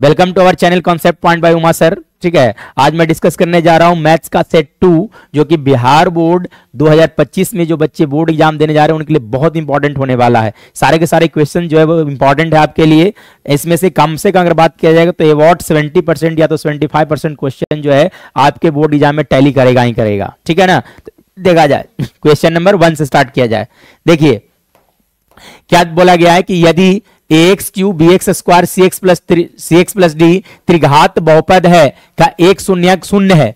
Welcome to our channel concept point by Uma sir. ठीक है, आज मैं डिस्कस करने जा रहा हूं मैथ्स का सेट 2 जो कि बिहार बोर्ड 2025 में जो बच्चे बोर्ड एग्जाम देने जा रहे हैं उनके लिए बहुत इंपॉर्टेंट होने वाला है। सारे के सारे क्वेश्चन जो है वो इंपॉर्टेंट है आपके लिए। इसमें से कम अगर बात किया जाएगा तो अबाउट 70% या तो 75% क्वेश्चन जो है आपके बोर्ड एग्जाम में टैली करेगा ही करेगा। ठीक है ना, देखा जाए क्वेश्चन नंबर 1 से स्टार्ट किया जाए। देखिए क्या बोला गया है कि यदि ax cube bx square cx plus D त्रिघात बहुपद है का एक शून्यक शून्य है।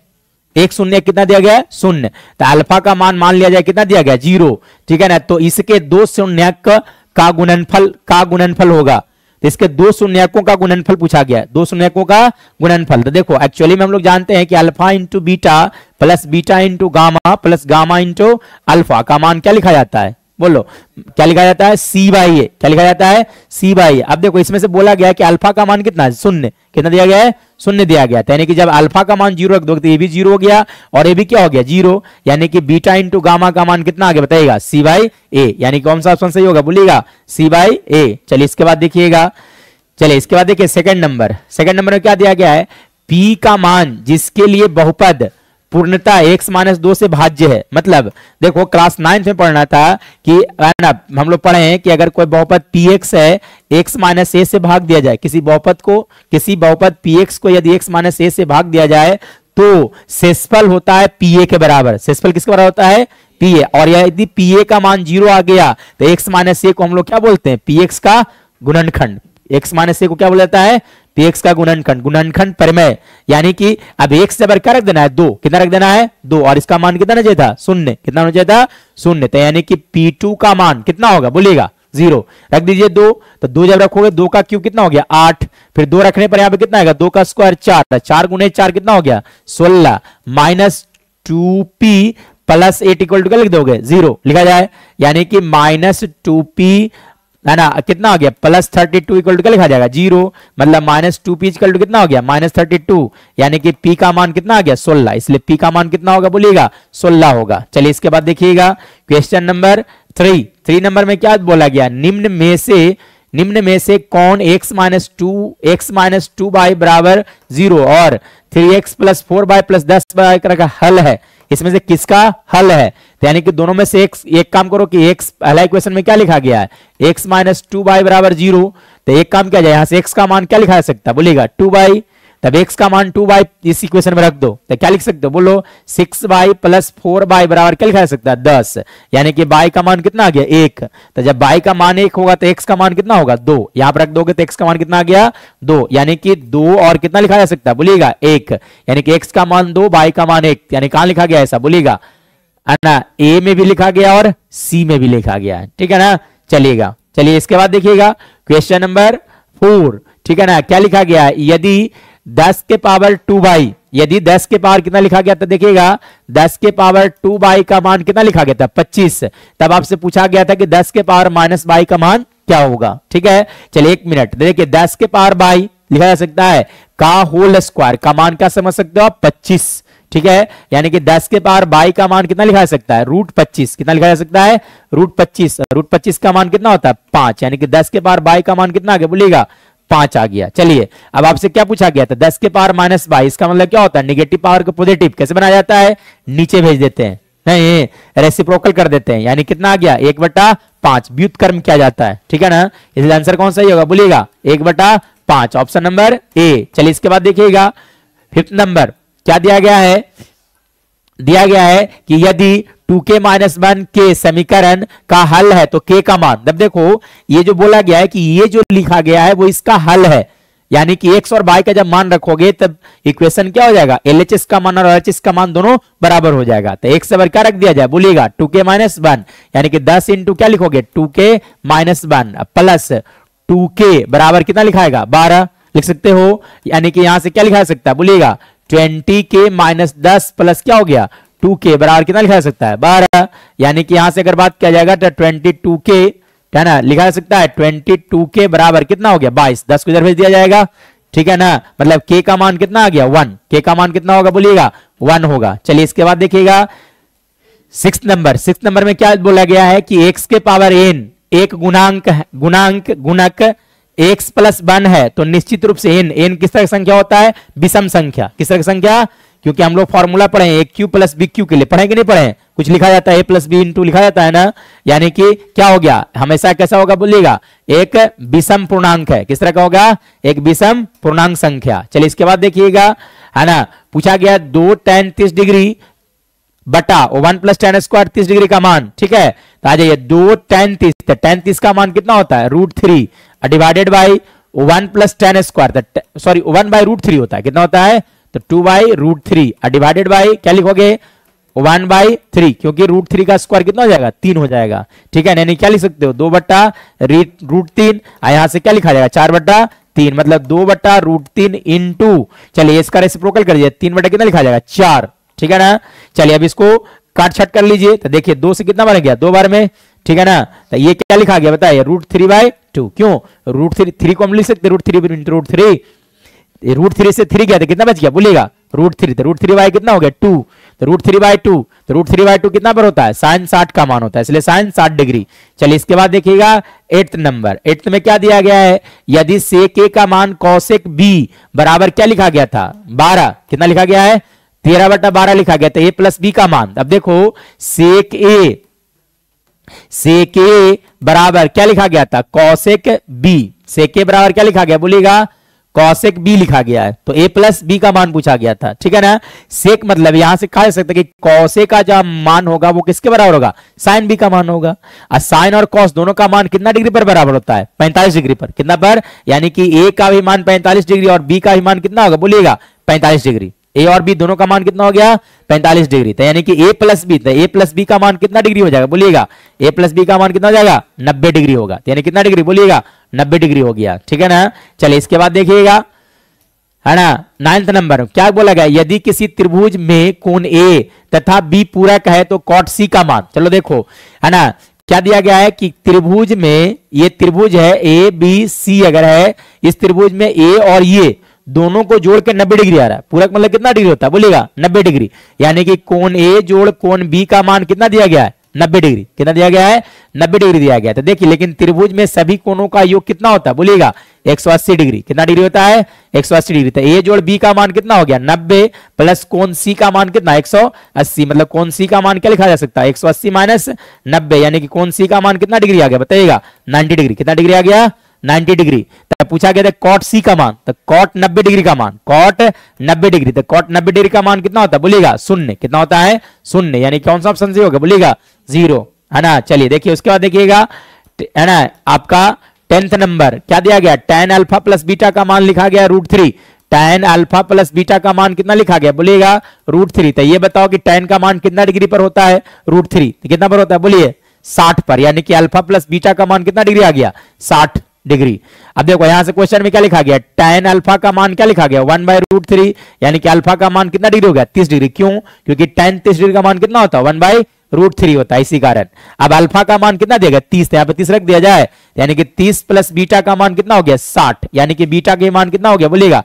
एक शून्य कितना दिया गया है? शून्य। तो अल्फा का मान लिया जाए कितना दिया गया? 0। ठीक है ना, तो इसके दो शून्यक का गुणनफल होगा। तो इसके दो शून्यकों का गुणनफल पूछा गया है, दो शून्यकों का गुणनफल। तो देखो एक्चुअली में हम लोग जानते हैं कि alpha into beta plus beta into gamma plus gamma into alpha का मान क्या लिखा जाता है? बोलो क्या लिखा जाता है? सी बाई ए। क्या लिखा जाता है? सी बाई ए। अब देखो इसमें से बोला गया है कि अल्फा का मान कितना है? शून्य। कितना दिया गया है? शून्य दिया गया। यानी कि जब अल्फा का मान 0 रख दो तो ये भी 0 हो गया और ये भी क्या हो गया? 0। यानी कि बीटा इंटू गामा का मान कितना आ गया बताइएगा? सी बाई ए। यानी कौन सा ऑप्शन सही होगा बोलिएगा? सी बाई ए। चलिए इसके बाद देखिएगा, चलिए इसके बाद देखिए सेकंड नंबर में क्या दिया गया है? पी का मान जिसके लिए बहुपद पूर्णता x माइनस 2 से भाज्य है। मतलब देखो क्लास 9 में पढ़ना था कि हम लोग पढ़े हैं कि अगर कोई बहुपद px है x माइनस a से भाग दिया जाए, किसी बहुपद px को यदि x माइनस a से भाग दिया जाए तो शेषफल होता है pa के बराबर। शेषफल किसके बराबर होता है? pa। और यदि pa का मान 0 आ गया तो x माइनस a को हम लोग क्या बोलते हैं? px का गुणनखंड। x माइनस a को क्या बोला जाता है? px का गुणनखंड परिमेय। यानी कि अब x से क्या रख देना है? 2। कितना रख देना है? 2। और इसका मान कितना होना चाहिए था? 0। कितना होना चाहिए था? 0। तो यानी कि p2 का मान कितना होगा बोलिएगा? 0। रख दीजिए 2। तो 2 जब रखोगे 2 का क्यूब कितना हो गया? 8। फिर 2 रखने पर यहां पे कितना आएगा? 2 का स्क्वायर 4। 4 गुणे 4 कितना हो गया? 16 minus 2p plus 8 equal to क्या लिख दोगे? 0 लिखा जाए। यानी कि माइनस 2p है ना, कितना हो गया? प्लस 32 इक्वल टू क्या लिखा जाएगा? 0। मतलब माइनस 2p इक्वल टू कितना हो गया? माइनस 32। यानी कि p का मान कितना आ गया? 16। इसलिए p का मान कितना होगा बोलिएगा? 16 होगा। चलिए इसके बाद देखिएगा क्वेश्चन नंबर 3 नंबर में क्या बोला गया? निम्न में से कौन x माइनस 2 बाई बराबर 0 और 3x plus 4 by plus 10 by का हल है? इसमें से किसका हल है? तो यानी कि दोनों में से एक काम करो कि x पहला इक्वेशन में क्या लिखा गया है? x माइनस 2 बाई बराबर 0। तो एक काम किया जाए, यहां से x का मान क्या लिखा जा सकता है बोलिएगा? 2 बाई। तब x का मान 2 बाई इस इक्वेशन में रख दो तो क्या लिख सकते हो बोलो? 6 बाई प्लस 4 बाई बराबर क्या लिखा जा सकता है? 10। यानी कि बाई का मान कितना आ गया? 1। तो जब बाई का मान 1 होगा तो x का मान कितना होगा? 2। यहां पर रख दोगे तो x का मान कितना आ गया? 2। यानी कि 2 और कितना लिखा जा सकता है बोलिएगा? 1। यानी कि x का मान 2 बाई का मान 1। यानी कहां लिखा गया ऐसा बोलिएगा? है ना, ए में भी लिखा गया और सी में भी लिखा गया है। ठीक है ना, चलिएगा। चलिए इसके बाद देखिएगा क्वेश्चन नंबर 4। ठीक है ना, क्या लिखा गया है? यदि 10 के पावर 2 बाई, यदि 10 के पावर कितना लिखा गया था? देखिएगा 10 के पावर 2 बाई का मान कितना लिखा गया था? 25। तब आपसे पूछा गया था कि 10 के पावर माइनस बाई का मान क्या होगा? ठीक है, चलिए एक मिनट। देखिए 10 के पावर बाई लिखा जा सकता है का होल स्क्वायर का मान क्या समझ सकते हो आप? 25। ठीक है, यानी कि 10 के पावर बाई का मान कितना लिखा जा सकता है? √25। कितना लिखा जा सकता है? √25। √25 का मान कितना होता है? 5। यानी कि 10 के पावर बाई का मान कितना आ गया बोलिएगा? 5 आ गया। चलिए अब आपसे क्या पूछा गया था? 10 के पावर माइनस बाई, इसका मतलब क्या होता है? नेगेटिव पावर को पॉजिटिव कैसे बनाया जाता है? नीचे भेज देते हैं, नहीं रेसिप्रोकल कर देते हैं। यानी कितना आ गया? 1/5 व्युत्क्रम किया जाता है। ठीक है ना, इसलिए आंसर कौन सही होगा बोलिएगा? 1/5 ऑप्शन नंबर ए। चलिए इसके बाद देखिएगा 5th नंबर क्या दिया गया है? दिया गया है कि यदि 2k माइनस 1 के समीकरण का हल है तो k का मान। तब देखो ये जो बोला गया है कि ये जो लिखा गया है वो इसका हल है। यानी कि x और y का जब मान रखोगे तब इक्वेशन क्या हो जाएगा? LHS का मान और RHS का मान दोनों बराबर हो जाएगा। तो x से क्या रख दिया जाए बोलिएगा? 2k minus 1। यानी कि 10 इंटू क्या लिखोगे? 2k माइनस 1 प्लस 2k बराबर कितना लिखाएगा? 12 लिख सकते हो। यानी कि यहां से क्या लिखा जा सकता है बोलिएगा? 20k माइनस 10 प्लस क्या हो गया? 2k बराबर कितना लिखा जा सकता है? 12। यानी कि यहां से अगर बात किया जाएगा तो 22k है ना लिखा जा सकता है। 22k बराबर कितना हो गया? 22। 10 को इधर भेज दिया जाएगा। ठीक है ना, मतलब k का मान कितना आ गया? 1। k का मान कितना होगा बोलिएगा? 1 होगा। चलिए इसके बाद देखिएगा 6th नंबर में क्या बोला गया है कि x के पावर n एक गुणक x प्लस 1 है तो निश्चित रूप से n किस तरह की संख्या होता है, विषम संख्या। किस तरह की संख्या, क्योंकि हम लोग फॉर्मूला पढ़े हैं AQ प्लस BQ के लिए, पढ़े कि नहीं पढ़े, कुछ लिखा जाता है A प्लस B इंटू लिखा जाता है ना, यानी कि क्या हो गया, हमेशा कैसा होगा बोलिएगा, एक विषम पूर्णांक है। किस तरह का होगा, एक विषम पूर्णांक संख्या। चलिए इसके बाद देखिएगा, है ना, पूछा गया 2 tan 30 डिग्री बटा 1 प्लस tan स्क्वायर 30 डिग्री का मान, ठीक है। तो आ जाइए 2 tan 30, तो tan 30 का मान कितना होता है, √3 divided by 1 plus tan square, sorry 1 by √3 होता है, कितना होता है, तो 2 बाई √3 डिवाइडेड बाई क्या लिखोगे, 1 बाई 3, क्योंकि √3 का स्क्वायर कितना हो जाएगा, 3 हो जाएगा, ठीक है। यानी क्या लिख सकते हो, 2 बटा √3, यहां से क्या लिखा जाएगा, 4 बटा 3, मतलब 2 बटा √3 इंटू, चलिए इसका रेसिप्रोकल कर दीजिए, 3 बटा कितना लिखा जाएगा, 4, ठीक है ना। चलिए अब इसको काट छट कर लीजिए, तो देखिए 2 से कितना बन गया, 2 बार में, ठीक है ना। तो ये क्या लिखा गया बताइए, √3/2, क्यों √3 को हम लिख सकते √3 इंटू √3, √3 से 3 गया तो कितना बच गया बोलिएगा, √3, तो √3 बाई कितना हो गया 2, तो √3/2, तो √3/2 कितना पर होता है, sin 60 का मान होता है, इसलिए sin 60 डिग्री। चलिए इसके बाद देखिएगा 8th नंबर, 8th में क्या दिया गया है, यदि sec a का मान cosec b बराबर क्या लिखा गया था, 12, कितना लिखा गया है, 13 बटा 12 लिखा गया, तो a प्लस b का मान, अब देखो sec a बराबर क्या लिखा गया था, cosec b, sec a बराबर क्या लिखा गया बोलिएगा, cosec b लिखा गया है, तो a प्लस b का मान पूछा गया था, ठीक है ना। sec मतलब यहां से कहा जा सकता है कि cos a का जो मान होगा वो किसके बराबर होगा, sin b का मान होगा, और sin और cos दोनों का मान कितना डिग्री पर बराबर होता है, 45 डिग्री पर, कितना पर, यानी कि a का भी मान 45 डिग्री और b का भी मान कितना होगा बोलिएगा 45 डिग्री, a और b दोनों का मान कितना हो गया 45 डिग्री, तो यानी कि a प्लस b, तो a प्लस b का मान कितना डिग्री हो जाएगा बोलिएगा, a प्लस b का मान कितना हो जाएगा 90 डिग्री होगा, यानी कितना डिग्री बोलिएगा 90 डिग्री हो गया, ठीक है ना। चलिए इसके बाद देखिएगा, है ना, 9th नंबर क्या बोला गया, यदि किसी त्रिभुज में कोण a तथा b पूरक है तो cot c का मान, चलो देखो, है ना, क्या दिया गया है कि त्रिभुज में, ये त्रिभुज है a b c, अगर है इस त्रिभुज में a और ये दोनों को जोड़ के 90 डिग्री आ रहा है, पूरक मतलब कितना डिग्री होता है बोलिएगा 90 डिग्री, यानी कि कोण a जोड़ कोण b का मान कितना दिया गया है 90 डिग्री, कितना दिया गया है 90 डिग्री दिया गया है। तो देखिए लेकिन त्रिभुज में सभी कोणों का योग कितना होता है बोलिएगा 180 डिग्री, कितना डिग्री होता है 180 डिग्री, तो a जोड़ b का मान कितना हो गया 90 प्लस कोण c का मान कितना 180, मतलब कोण c का मान क्या लिखा जा सकता है 180 माइनस 90, यानी कि कोण c का मान कितना डिग्री आ गया बताइएगा 90 डिग्री, कितना डिग्री आ गया 90 डिग्री। तो पूछा गया था cot c का मान, तो cot 90 डिग्री का मान, cot 90 डिग्री, तो cot 90 डिग्री का मान कितना होता है बोलिएगा 0, कितना होता है 0, यानी कौन सा ऑप्शन सही होगा बोलिएगा 0, है ना। चलिए देखिए उसके बाद देखिएगा, है ना, आपका 10th नंबर क्या दिया गया, tan अल्फा प्लस बीटा का मान लिखा गया √3, tan अल्फा प्लस बीटा का मान कितना लिखा गया बोलिएगा √3, तो ये बताओ कि tan का मान कितना डिग्री पर होता है √3, तो कितना पर होता है बोलिए 60 पर, यानी कि अल्फा प्लस बीटा का मान कितना डिग्री आ गया 60 डिग्री। अब देखो यहां से क्वेश्चन में क्या लिखा गया, tan अल्फा का मान क्या लिखा गया 1/√3, यानी कि अल्फा का मान कितना डिग्री हो गया 30 डिग्री, क्यों, क्योंकि tan 30 डिग्री का मान कितना होता है 1/√3 होता है, इसी कारण। अब अल्फा का मान कितना देगा 30, तो यहाँ पे 30 रख दिया जाए, यानी कि 30 प्लस बीटा का मान कितना हो गया 60, यानी कि बीटा के मान कितना हो गया बोलिएगा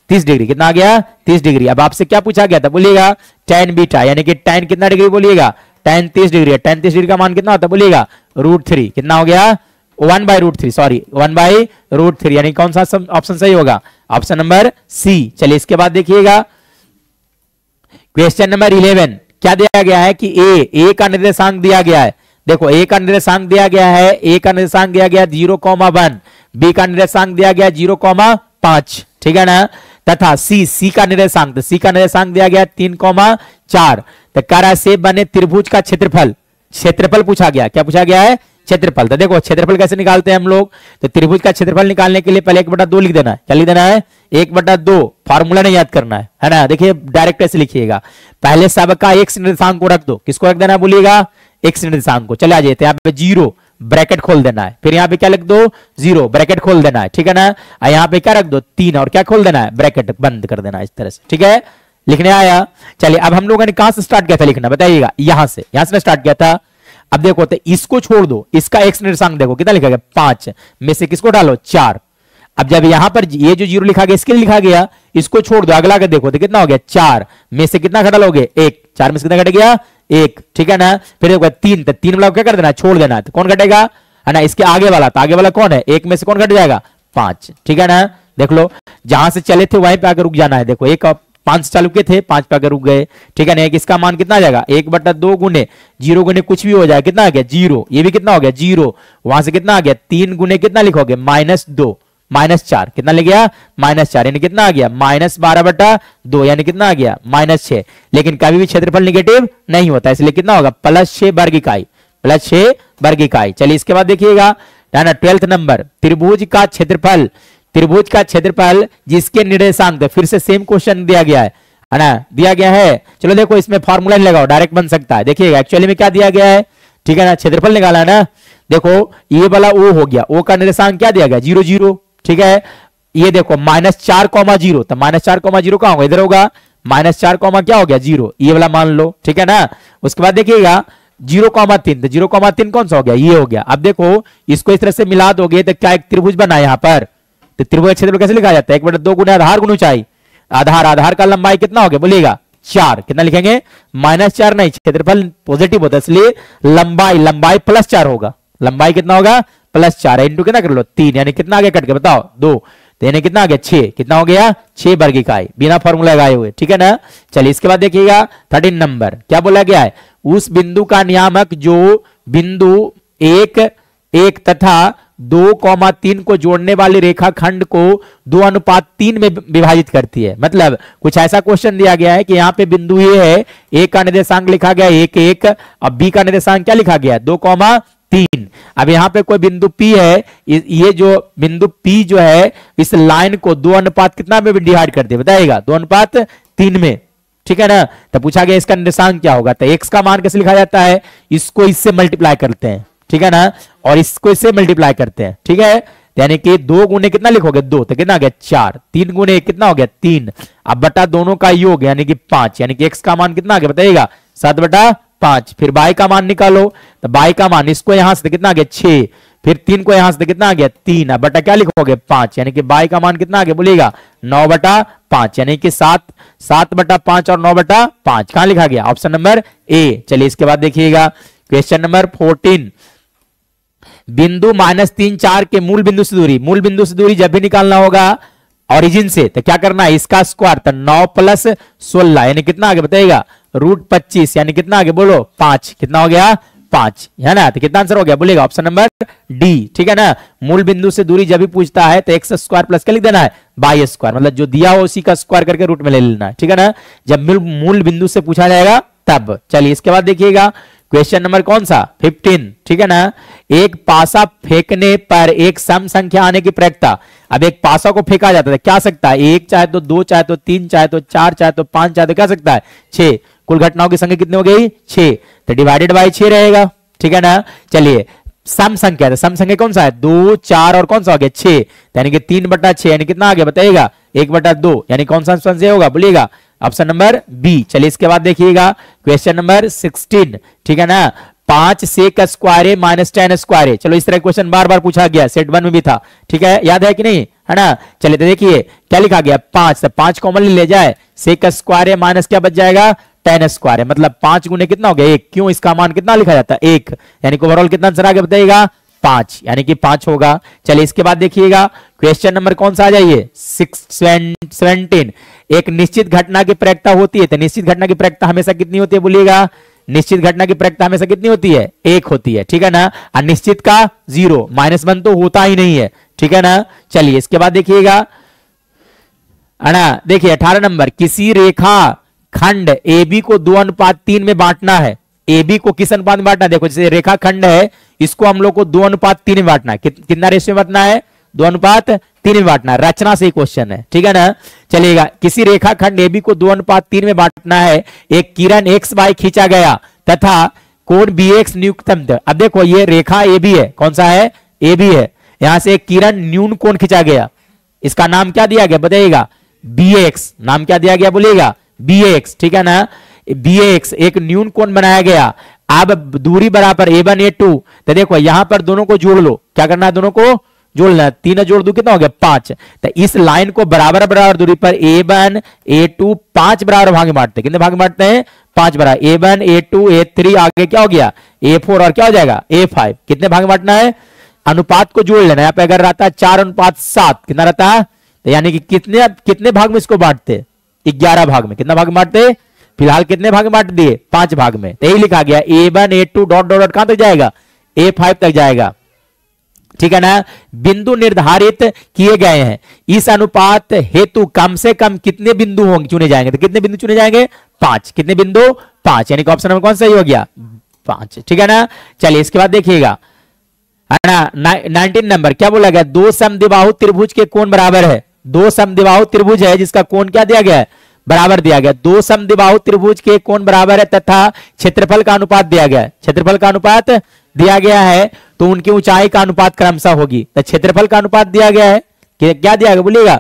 30 डिग्री, कितना आ गया 30 डिग्री। अब आपसे क्या पूछा गया था बोलिएगा tan बीटा, यानी कि tan कितना डिग्री बोलिएगा tan 30 डिग्री, tan 30 डिग्री का मान कितना होता है बोलिएगा √3, कितना हो गया 1/√3, सॉरी 1/√3, यानी कौन सा ऑप्शन सही होगा, ऑप्शन नंबर सी। चलिए इसके बाद देखिएगा क्वेश्चन नंबर 11, क्या दिया गया है कि a का निर्देशांक दिया गया है, देखो a का निर्देशांक दिया गया है, a का निर्देशांक दिया गया 0,1, b का निर्देशांक दिया गया 0,5, ठीक है ना, तथा c का निर्देशांक, तो c का निर्देशांक दिया गया 3,4, तो कह रहा है से बने त्रिभुज का क्षेत्रफल पूछा गया, क्या पूछा गया है क्षेत्रफल। तो देखो क्षेत्रफल कैसे निकालते हैं हम लोग, तो त्रिभुज का क्षेत्रफल निकालने के लिए पहले 1/2 लिख देना है, क्या लिख देना है 1/2, फार्मूला नहीं याद करना है ना, देखिए डायरेक्ट ऐसे लिखिएगा, पहले सबका x निर्देशांक को रख दो, किसको रख देना है बोलिएगा x निर्देशांक को, चले आ जाते यहाँ पे 0 ब्रैकेट खोल देना है, फिर यहाँ पे क्या लिख दो 0 ब्रैकेट खोल देना है, ठीक है ना, यहाँ पे क्या रख दो 3 और क्या खोल देना है ब्रैकेट बंद कर देना है, इस तरह से, ठीक है, लिखने आया। चलिए अब हम लोगों ने कहां से स्टार्ट किया था लिखना बताइएगा, यहां से स्टार्ट किया था। अब देखो तो इसको छोड़ दो, इसका x निर्देशांक देखो कितना लिखा गया 5 में से किसको डालो 4, अब जब यहां पर ये जो 0 लिखा गया इसके लिए लिखा गया, इसको छोड़ दो अगला के देखो तो कितना हो गया 4 में से कितना घटा लोगे 1, 4 में से कितना घट गया 1, ठीक है ना, फिर देखो 3, तो 3 वाला क्या कर देना छोड़ देना, तो कौन घटेगा है ना, इसके आगे वाला, तो आगे वाला कौन है 1 में से कौन घट जाएगा 5, ठीक है ना। देख लो जहां से चले थे वहीं पे आकर रुक जाना है। देखो एक 5 से चालू के थे, 5 पे आकर रुक गए, ठीक है ना। एक इसका मान कितना आ जाएगा 1/2 गुने 0 गुने कुछ भी हो जाए, कितना आ गया 0, ये भी कितना हो गया 0, वहां से कितना आ गया 3 गुने कितना लिखोगे -2 -4, कितना लिख गया -4, यानी कितना आ गया -12/2, यानी कितना आ गया -6। लेकिन कभी भी क्षेत्रफल निगेटिव नहीं होता, इसलिए कितना होगा +6 वर्ग इकाई, +6 वर्ग इकाई। चलिए इसके बाद देखिएगा ना 12th नंबर, त्रिभुज का क्षेत्रफल, त्रिभुज का क्षेत्रफल जिसके निर्देशांक, फिर से सेम क्वेश्चन दिया गया है ना, दिया गया है। चलो देखो इसमें फॉर्मूला नहीं लगाओ, डायरेक्ट बन सकता है। देखिएगा एक्चुअली में क्या दिया गया है, ठीक है ना, क्षेत्रफल निकाला है ना। देखो ये वाला ओ हो गया, ओ का निर्देशांक क्या दिया गया 0 0, ठीक है। ये देखो -4,0, तो -4,0 कहां होगा, इधर होगा, -4, क्या हो गया 0, ये वाला मान लो, ठीक है ना। उसके बाद देखिएगा 0,3, तो 0,3 कौन सा हो गया, ये हो गया। अब देखो इसको इस तरह से मिला दोगे तो क्या एक त्रिभुज बना यहां पर, तो त्रिभुज क्षेत्रफल कैसे लिखा जाता है 1/2 गुना आधार गुना ऊंचाई, आधार, आधार का लंबाई कितना हो गया बोलिएगा 4, कितना लिखेंगे -4 नहीं, क्षेत्रफल पॉजिटिव होता है इसलिए लंबाई, लंबाई +4 होगा, लंबाई कितना होगा +4, इंटू कितना कर लो 3, यानी कितना आगे कट के बताओ 2, तो यानी कितना आ गया 6, कितना हो गया 6 वर्ग इकाई, बिना फॉर्मूला लगाए हुए, ठीक है ना। चलिए इसके बाद देखिएगा 13 नंबर, क्या बोला गया है, उस बिंदु का नियामक जो बिंदु 1 तथा 2,3 को जोड़ने वाली रेखाखंड को 2:3 में विभाजित करती है। मतलब कुछ ऐसा क्वेश्चन दिया गया है कि यहाँ पे बिंदु ये है, ए का निर्देशांक लिखा गया 1 अब बी का निर्देशांक क्या लिखा गया 2,3। अब यहाँ पे कोई बिंदु P है, ये जो बिंदु P जो है इस लाइन को 2 कितना में डिवाइड करती है बताइएगा 2:3 में, ठीक है ना। तो पूछा गया इसका निर्देशांक क्या होगा, तो x का मान कैसे लिखा जाता है, इसको इससे मल्टीप्लाई करते हैं, ठीक है ना, और इसको इससे मल्टीप्लाई करते हैं, ठीक है। यानी कि 2 गुने कितना लिखोगे 2, तो कितना आ गया 4, 3 गुने कितना हो गया 3, अब बटा दोनों का योग यानी कि 5, यानी कि x का मान कितना आ गया बताइएगा 7/5। फिर y का मान निकालो, तो y का मान इसको यहां से कितना आ गया 6, फिर 3 को यहां से कितना आ गया 3, अब बटा क्या लिखोगे 5, यानी कि y का मान कितना आ गया बोलिएगा 9/5, यानी कि 7/5 और 9/5 कहां लिखा गया ऑप्शन नंबर ए। चलिए इसके बाद देखिएगा क्वेश्चन नंबर 14, बिंदु -3 4 के मूल बिंदु से दूरी, मूल बिंदु से दूरी जब भी निकालना होगा ओरिजिन से तो क्या करना है इसका स्क्वायर, तो 9 + 16 यानी कितना आगे बताइएगा √25, यानी कितना आगे बोलो 5, कितना हो गया 5, है ना। तो कितना आंसर हो गया बोलेगा ऑप्शन नंबर डी, ठीक है ना। मूल बिंदु से दूरी जब भी पूछता है तो x स्क्वायर प्लस क्या लिख देना है y², मतलब जो दिया हो उसी का स्क्वायर करके रूट में ले लेना है, ठीक है ना, जब मूल बिंदु से पूछा जाएगा तब। चलिए इसके बाद देखिएगा क्वेश्चन नंबर कौन सा 15, ठीक है ना। एक पासा फेंकने पर एक सम संख्या आने की प्रयत्ता, अब एक पासा को फेंका जाता है क्या सकता है 1 चाहे तो 2 चाहे तो 3 चाहे तो 4 चाहे तो 5 चाहे तो क्या सकता है 6, कुल घटनाओं की संख्या कितनी हो गई 6, तो डिवाइडेड बाय 6 रहेगा, ठीक है ना। चलिए सम संख्या, सम संख्या कौन सा है 2 4 और कौन सा हो गया 6, यानी कि 3/6 यानी कितना आ गया बताइएगा 1/2, यानी कौन सा आंसर होगा बोलिएगा ऑप्शन नंबर बी। चलिए इसके बाद देखिएगा क्वेश्चन नंबर 16, ठीक है ना। 5 sec स्क्वायर -tan स्क्वायर, चलो इस तरह क्वेश्चन बार बार पूछा गया, सेट 1 में भी था, ठीक है, याद है कि नहीं, है ना। चलिए तो देखिए क्या लिखा गया 5, तो 5 कॉमन ले जाए, sec स्क्वायर माइनस क्या बच जाएगा tan स्क्वायर, मतलब 5 गुने कितना हो गया 1, क्यों इसका मान कितना लिखा जाता है 1, यानी कि ओवरऑल कितना आंसर आ गया बताइएगा 5, यानी कि 5 होगा। चलिए इसके बाद देखिएगा क्वेश्चन नंबर कौन सा आ जाइए 17, एक निश्चित घटना की प्रयत्ता होती है, तो निश्चित घटना की प्रयत्ता हमेशा कितनी होती है बोलिएगा, निश्चित घटना की प्रयत्ता हमेशा कितनी होती है 1 होती है, ठीक है ना। अनिश्चित का 0, -1 तो होता ही नहीं है, ठीक है ना। चलिए इसके बाद देखिएगा है ना, देखिए 18 नंबर, किसी रेखा खंड AB को 2:3 में बांटना है, AB को किस अनुपात में बांटना है, देखो जैसे रेखा खंड है इसको हम लोग को 2:3 में बांटना है, कितना रेशियो में बांटना है 2:3 में बांटना है, रचना से क्वेश्चन है, ठीक है ना। चलिएगा किसी रेखा खंड AB को 2:3 में बांटना है, एक किरण XY खींचा गया तथा कोण BX न्यूनतम, अब देखो ये रेखा AB है, कौन सा है AB है, यहां से एक किरण न्यून कोण खींचा गया, इसका नाम क्या दिया गया बताइएगा BX, नाम क्या दिया गया बोलिएगा BX, ठीक है ना। BX एक न्यून कोण बनाया गया, अब दूरी बराबर A1 A2, तो देखो यहां पर दोनों को जोड़ लो, क्या करना है दोनों को जोड़ना है, 3 जोड़ दो कितना हो गया 5, तो इस लाइन को बराबर बराबर दूरी पर A1 A2 5 बराबर भाग में बांटते हैं, कितने भाग में बांटते हैं 5 बराबर, A1 A2 A3 आगे क्या हो गया A4 और क्या हो जाएगा A5, कितने भाग में बांटना है अनुपात को जोड़ लेना। यहाँ पे अगर रहता है 4:7, कितना रहता है? तो यानी कि कितने कितने भाग में इसको बांटते? 11 भाग में। कितना भाग में बांटते? फिलहाल कितने भाग में बांट दिए? 5 भाग में। तो यही लिखा गया A1 A2 dot dot dot कहां तक जाएगा? A5 तक जाएगा, ठीक है ना। बिंदु निर्धारित किए गए हैं, इस अनुपात हेतु कम से कम कितने बिंदु होंगे चुने जाएंगे? तो कितने बिंदु चुने जाएंगे? 5। कितने बिंदु? 5। यानी कि ऑप्शन नंबर कौन सा सही हो गया? 5, ठीक है ना। चलिए इसके बाद देखिएगा, है ना 19 नंबर क्या बोला गया? दो समद्विबाहु त्रिभुज के कोण बराबर है। दो समद्विबाहु त्रिभुज है जिसका कोण क्या दिया गया है? बराबर दिया गया। दो समद्विबाहु त्रिभुज के कोण बराबर है तथा क्षेत्रफल का अनुपात दिया गया है। क्षेत्रफल का अनुपात दिया गया है तो उनकी ऊंचाई का अनुपात क्रमशः होगी। तो क्षेत्रफल का अनुपात दिया गया है कि क्या दिया गया बोलिएगा?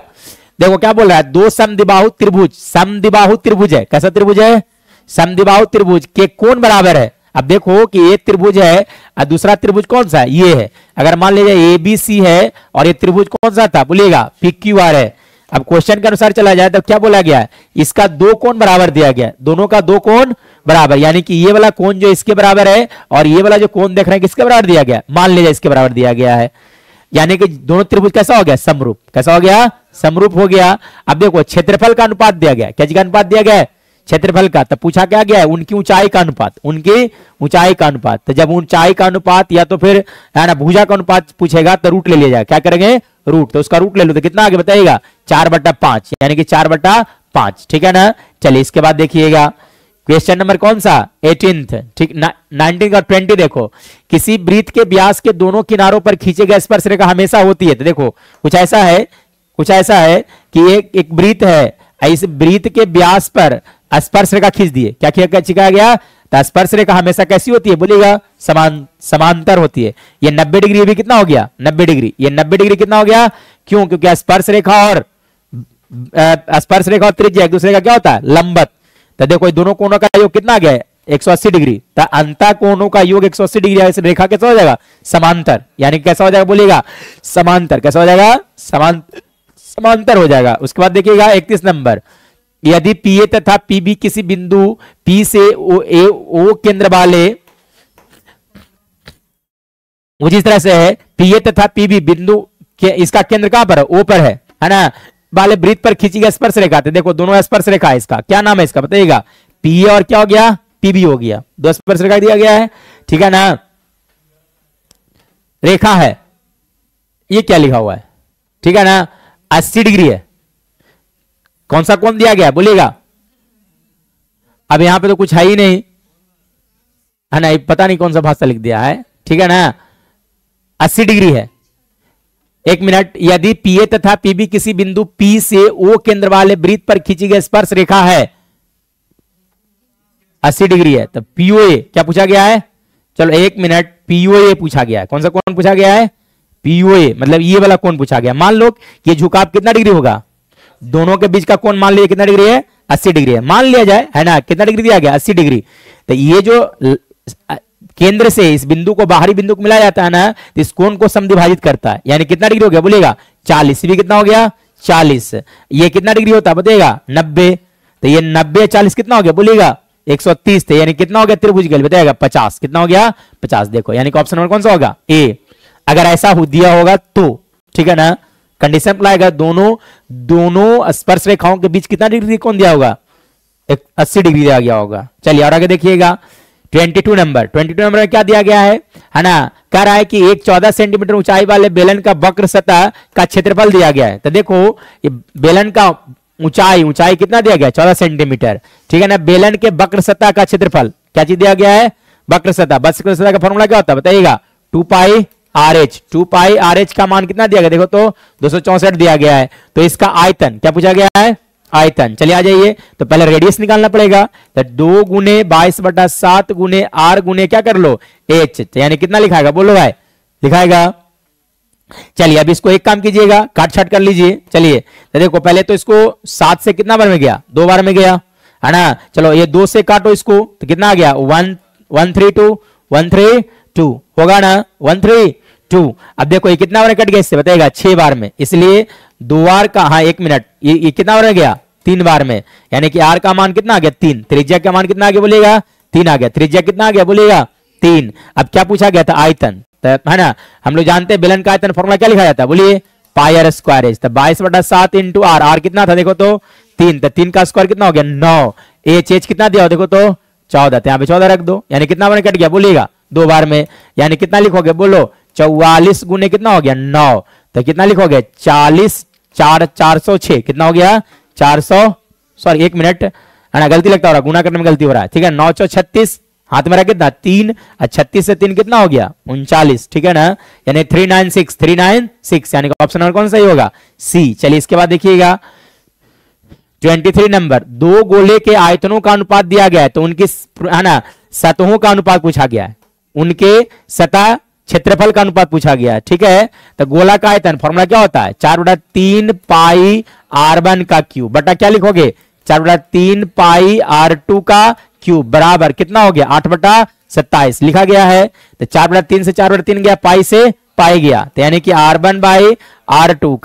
देखो क्या बोल रहा है? दो समद्विबाहु त्रिभुज, समद्विबाहु त्रिभुज है। कैसा त्रिभुज है? समद्विबाहु त्रिभुज के कोण बराबर है। अब देखो कि एक त्रिभुज है और दूसरा त्रिभुज कौन सा है? ये है। अगर मान लीजिए ABC है और ये त्रिभुज कौन सा था बोलिएगा? PQR है। अब क्वेश्चन के अनुसार चला जाए तो क्या बोला गया है? इसका दो कोण बराबर दिया गया है, दोनों का दो कोण बराबर, यानी कि ये वाला कोण जो इसके बराबर है और ये वाला जो कोण देख रहे हैं किसके बराबर दिया गया? मान लीजिए इसके बराबर दिया गया है, यानी कि दोनों त्रिभुज कैसा हो गया? समरूप। कैसा हो गया? समरूप हो गया। अब देखो क्षेत्रफल का अनुपात दिया गया। क्या का अनुपात दिया गया है? क्षेत्रफल का। तो पूछा क्या गया है? उनकी ऊंचाई का अनुपात। उनकी ऊंचाई का अनुपात। तो जब ऊंचाई का अनुपात या तो फिर है ना भुजा का अनुपात पूछेगा तो रूट ले लिया जाएगा। क्या करेंगे? रूट। तो उसका रूट ले लो तो कितना आगे बताइएगा? 4/5, यानी कि 4/5, ठीक है ना। चलिए इसके बाद देखिएगा क्वेश्चन नंबर कौन सा? 18th, ठीक। 19 का 20 देखो, किसी वृत्त के व्यास के दोनों किनारों पर खींचे गए स्पर्श रेखा हमेशा होती है। तो देखो कुछ ऐसा है कि एक वृत्त है, इस वृत्त के व्यास पर स्पर्श रेखा खींच दिए। क्या खींचा गया? तो स्पर्श रेखा हमेशा कैसी होती है बोलिएगा? समांतर होती है। ये 90 डिग्री भी कितना हो गया? 90 डिग्री। ये 90 डिग्री कितना हो गया? क्यों? क्योंकि स्पर्श रेखा और त्रिज्या एक दूसरे का क्या होता है? लंबवत। तो देखो दोनों कोणों का योग कितना आ गया है? 180 डिग्री। तो अंतः कोणों का योग 180 डिग्री है। इस रेखा कैसा हो जाएगा? समांतर। यानी कैसा हो जाएगा बोलिएगा? समांतर। कैसा हो जाएगा? समांतर हो जाएगा। उसके बाद देखिएगा 31 नंबर, यदि PA तथा PB किसी बिंदु P से O केंद्र वाले, जिस तरह से है PA तथा PB बिंदु के इसका केंद्र कहां पर है? O पर है ना, वाले वृत्त पर खींची गई स्पर्श रेखा। देखो दोनों स्पर्श रेखा है। इसका क्या नाम है? इसका बताइएगा? PA और क्या हो गया? PB हो गया। दो स्पर्श रेखा दिया गया है, ठीक है ना। रेखा है, ये क्या लिखा हुआ है? ठीक है ना, 80 डिग्री है। कौन सा कोण दिया गया बोलिएगा? अब यहां पे तो कुछ है ही नहीं, है ना, पता नहीं कौन सा भाषा लिख दिया है, ठीक है ना। 80 डिग्री है। एक मिनट, यदि PA तथा PB किसी बिंदु P से O केंद्र वाले वृत्त पर खींची गई स्पर्श रेखा है, 80 डिग्री है, तो POA क्या पूछा गया है? चलो एक मिनट, POA पूछा गया है। कौन सा कोण पूछा गया है? POA, मतलब ये वाला कोण पूछा गया। मान लो ये झुकाव कितना डिग्री होगा? दोनों के बीच का कोण मान लीजिए कितना डिग्री है? 80 डिग्री है, मान लिया जाए, है ना। कितना डिग्री दिया गया? 80 डिग्री। तो ये जो केंद्र से इस बिंदु को बाहरी बिंदु को मिलाया जाता है ना, तो इस कोण को समद्विभाजित करता है। यानी कितना डिग्री हो गया बोलिएगा? 40। भी कितना हो गया? 40। ये कितना डिग्री होता है बताइएगा? 90। तो ये 90 40 कितना हो गया बोलिएगा? 130 थे। यानी कितना हो गया त्रिभुज के लिए बताइएगा? 50। कितना हो गया? 50। देखो यानी कि ऑप्शन नंबर कौन सा होगा? ए। अगर ऐसा दिया होगा तो, ठीक है ना, कंडीशन अप्लाई, दोनों स्पर्श रेखाओं के बीच कितना डिग्री कोण दिया होगा? 80 डिग्री दिया गया होगा। चलिए और आगे देखिएगा 22 नंबर में क्या दिया गया है ना, कह रहा है कि एक 14 सेंटीमीटर ऊंचाई वाले बेलन का वक्र सतह का क्षेत्रफल दिया गया है। तो देखो ये बेलन का ऊंचाई कितना दिया गया? 14 सेंटीमीटर, ठीक है ना। बेलन के वक्र सतह का क्षेत्रफल क्या चीज दिया गया है? वक्र सतह। वक्र सतह का फॉर्मूला क्या होता है बताइएगा? 2 पाई आर एच का मान कितना दिया गया? देखो तो 264 दिया गया है। तो इसका आयतन क्या पूछा गया है? आयतन। चलिए आ जाइए, तो पहले रेडियस निकालना पड़ेगा। तो 2 × 22/7 × r × क्या कर लो? h। यानी कितना लिखाएगा बोलो भाई? लिखाएगा। चलिए अब इसको एक काम कीजिएगा, काट छाट कर लीजिए। चलिए तो देखो पहले तो इसको 7 से कितना बार में गया? 2 बार में गया, है ना। चलो ये 2 से काटो इसको, तो कितना आ गया? 132 होगा ना, 132। अब देखो ये कितना बार कट गया इससे बताइएगा? 6 बार में। इसलिए 2 बार का, हाँ एक मिनट, ये कितना बार गया? 3 बार में। यानी कि r का मान कितना आ गया? 3। त्रिज्या का मान कितना आ गया बोलिएगा? 3 आ गया। त्रिज्या कितना आ गया बोलिएगा? 3। अब क्या पूछा गया था? आयतन। है ना। हम लोग जानते हैं बेलन का आयतन फॉर्मूला क्या लिखा जाता है, बोलिए पाई आर स्क्वायर एच। तो 22/7 इंटू आर, आर कितना था देखो तो 3, तो 3 का स्क्वायर कितना हो गया 9, एच एच कितना दिया हो देखो तो 14, तो यहाँ पे 14 रख दो, यानी कितना बने कट गया बोलिएगा 2 बार में, यानी कितना लिखोगे बोलो 44 गुने कितना हो गया 9, तो कितना लिखोगे 40 406 कितना हो गया 400, सॉरी 1 मिनट है ना, गलती लगता हो रहा, गुना करने में गलती हो रहा है, ठीक है। 9 × 36 हाथ में रहा कितना 3, 36 से 3 कितना हो गया 39, ठीक है ना, यानी 396 यानी ऑप्शन नंबर कौन सा ही होगा सी। चलिए इसके बाद देखिएगा 23 नंबर, दो गोले के आयतनों का अनुपात दिया गया है, तो उनकी है ना सतहों का अनुपात पूछा गया है, उनके सतह क्षेत्रफल का अनुपात पूछा गया है, ठीक है। तो गोला का आयतन फॉर्मूला क्या होता है 4/3 पाई r1 का क्यूब बटा क्या लिखोगे 4/3 पाई r2 का क्यूब बराबर कितना हो गया 8/27 लिखा गया है। तो 4/3 से 4/3 गया, पाई से पाई गया, तो यानी कि r1/r2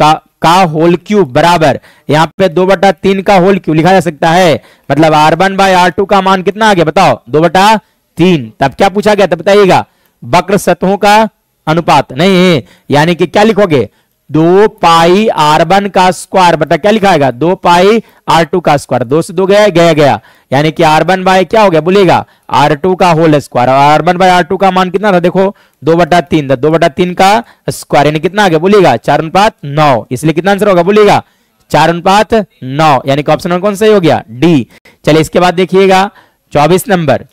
का होल क्यूब बराबर यहाँ पे 2/3 का होल क्यूब लिखा जा सकता है, मतलब r1/r2 का मान कितना आ गया बताओ 2/3। तब क्या पूछा गया तब बताइएगा वक्र सतहों का अनुपात नहीं, यानी कि क्या लिखोगे 2 पाई r1 का स्क्वायर बटा क्या लिखाएगा 2 पाई r2 का स्क्वायर, 2 से 2 गया गया गया, यानी कि r1 बाय क्या हो गया बोलिएगा r2 का होल स्क्वायर, और r1 बाय r2 का मान कितना था देखो 2/3, 2/3 का स्क्वायर यानी कितना आ गया बोलिएगा 4:9, इसलिए कितना आंसर होगा बोलिएगा 4:9, यानी कि ऑप्शन कौन सा हो गया डी। चलिए इसके बाद देखिएगा 24 नंबर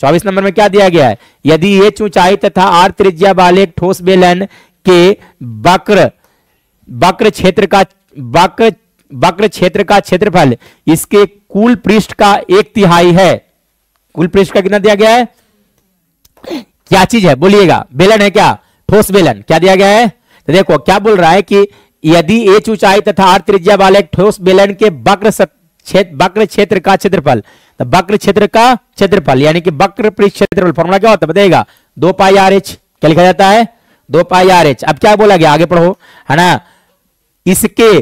में क्या दिया गया है, यदि h ऊंचाई तथा r त्रिज्या वाले एक ठोस बेलन के वक्र क्षेत्र का क्षेत्रफल इसके कुल पृष्ठ का 1/3 है, कुल पृष्ठ का कितना दिया गया है, क्या चीज है बोलिएगा बेलन है क्या ठोस बेलन, क्या दिया गया है, तो देखो क्या बोल रहा है कि यदि h ऊंचाई तथा r त्रिज्या वाले एक ठोस बेलन के वक्र क्षेत्र का क्षेत्रफल, तो वक्र क्षेत्र का क्षेत्रफल यानी कि वक्र पृष्ठ क्षेत्रफल फॉर्मूला क्या होता है बताइएगा 2 पाई RH, क्या लिखा जाता है 2 पाई RH। अब क्या बोला गया आगे पढ़ो है ना, इसके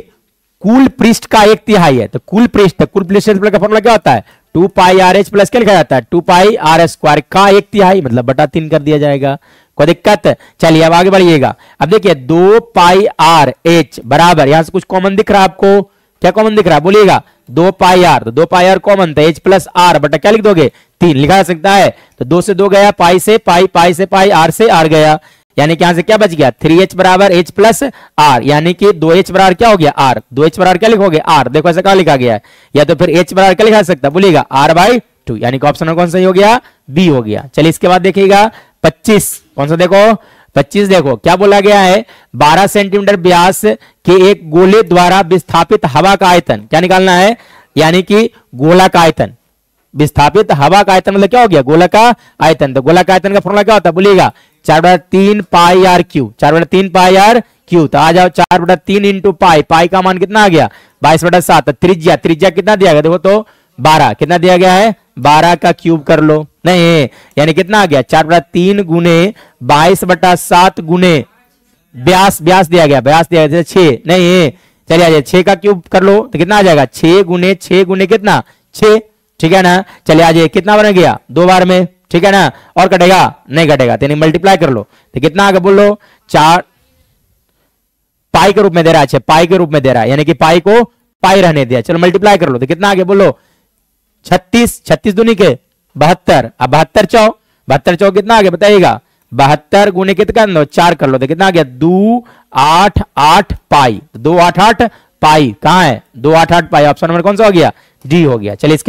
कुल पृष्ठ का 1/3 है, तो कुल पृष्ठ क्षेत्रफल का फॉर्मूला क्या होता है 2 पाई RH प्लस क्या लिखा जाता है 2 पाई R स्क्वायर का 1/3 मतलब बटा 3 कर दिया जाएगा, कोई दिक्कत। चलिए अब आगे बढ़िएगा, अब देखिए 2 पाई RH बराबर यहां से कुछ कॉमन दिख रहा है आपको, क्या कॉमन दिख रहा है बोलिएगा 2 पाई R, तो 2 पाई R कॉमन था H प्लस R बटा क्या लिख दोगे 3 लिखा जा सकता है, तो 2 से 2 गया, पाई से पाई, पाई से पाई, R से R गया, यानी कि यहां से क्या बच गया 3H बराबर H प्लस R, यानी कि 2H बराबर क्या हो गया R, 2H बराबर क्या लिखोगे R, देखो ऐसा क्या लिखा गया है, या तो फिर H बराबर क्या लिखा सकता है बोलिएगा R/2, यानी कि ऑप्शन कौन सा हो गया बी हो गया। चलिए इसके बाद देखिएगा 25, कौन सा देखो 25, देखो क्या बोला गया है 12 सेंटीमीटर व्यास के एक गोले द्वारा विस्थापित हवा का आयतन क्या निकालना है, यानी कि गोला का आयतन, विस्थापित हवा का आयतन मतलब क्या हो गया गोला का आयतन, तो गोला का आयतन का फॉर्मूला क्या होता है बोलिएगा 4/3 पाई R क्यूब, 4/3 पाई R क्यूब, तो आ जाओ 4/3 इंटू पाई, पाई का मान कितना आ गया 22/7, त्रिज्या कितना दिया गया देखो तो 12, कितना दिया गया है 12 का क्यूब कर लो, नहीं यानी कितना आ गया 4/3 गुने 22/7 गुने व्यास दिया गया 6, नहीं चलिए आ जाए 6 का क्यूब कर लो तो कितना आ जाएगा 6 गुने कितना 6, ठीक है ना। चलिए आ जाए कितना बन गया 2 बार में, ठीक है ना, और कटेगा नहीं कटेगा, तो मल्टीप्लाई कर लो तो कितना आगे बोल लो 4 पाई के रूप में दे रहा है, अच्छा पाई के रूप में दे रहा है, यानी कि पाई को पाई रहने दिया, चलो मल्टीप्लाई कर लो तो कितना आगे बोलो 36 दूनी के 72, अब 72 चौ कितना आ गया बताइएगा 72 गुने कितना 4 कर लो तो कितना आ गया 288 पाई, 288 पाई कहां है 288 पाई, ऑप्शन नंबर कौन सा हो गया डी हो गया। चलिए इसके